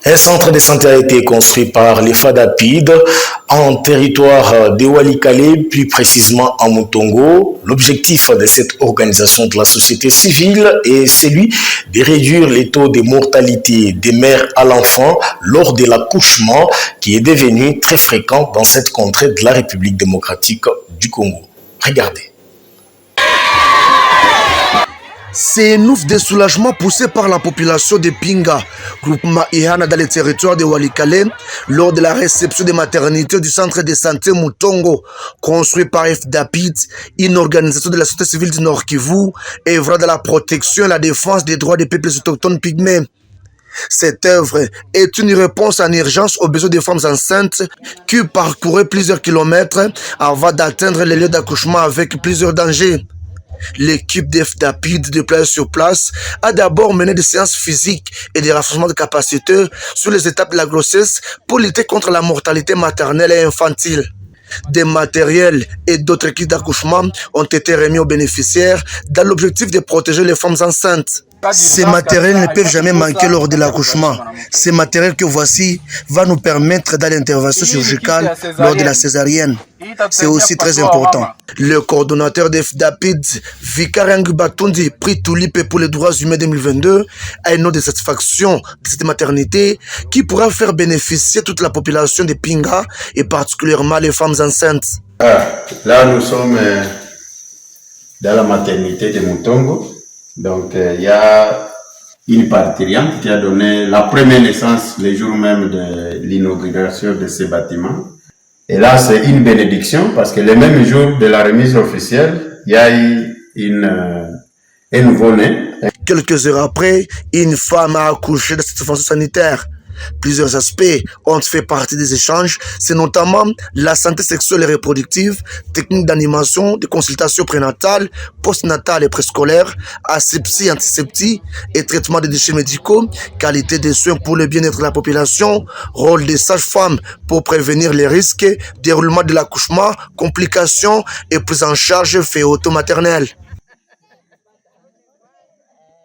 Un centre de santé a été construit par les FADAPID en territoire de Walikale, plus précisément à Mutongo. L'objectif de cette organisation de la société civile est celui de réduire les taux de mortalité des mères à l'enfant lors de l'accouchement qui est devenu très fréquent dans cette contrée de la République démocratique du Congo. Regardez. C'est une ouf de soulagement poussé par la population de Pinga, groupement Ihana dans le territoire de Walikale, lors de la réception des maternités du centre de santé Mutongo, construit par FDAPID, une organisation de la société civile du Nord Kivu, œuvrant dans la protection et la défense des droits des peuples autochtones pygmées. Cette œuvre est une réponse en urgence aux besoins des femmes enceintes qui parcouraient plusieurs kilomètres avant d'atteindre les lieux d'accouchement avec plusieurs dangers. L'équipe d'FDAPID déployée sur place a d'abord mené des séances physiques et des renforcements de capacités sur les étapes de la grossesse pour lutter contre la mortalité maternelle et infantile. Des matériels et d'autres kits d'accouchement ont été remis aux bénéficiaires dans l'objectif de protéger les femmes enceintes. Ces matériels ne peuvent jamais manquer lors de l'accouchement. Ces matériels que voici va nous permettre dans l'intervention chirurgicale lors de la césarienne. C'est aussi très important. Le coordonnateur de FDAPID, Vikarang Batundi, prix Tulipe pour les droits humains 2022, a une note de satisfaction de cette maternité qui pourra faire bénéficier toute la population de Pinga et particulièrement les femmes enceintes. Là, nous sommes dans la maternité de Mutongo. Donc, il y a une parturiente qui a donné la première naissance le jour même de l'inauguration de ce bâtiment. Et là, c'est une bénédiction parce que le même jour de la remise officielle, il y a eu un nouveau-né. Quelques heures après, une femme a accouché de cette fonction sanitaire. Plusieurs aspects ont fait partie des échanges, c'est notamment la santé sexuelle et reproductive, techniques d'animation, de consultation prénatale, postnatale et préscolaire, asepsie, antiseptie et traitement des déchets médicaux, qualité des soins pour le bien-être de la population, rôle des sages-femmes pour prévenir les risques, déroulement de l'accouchement, complications et prise en charge féoto-maternelle.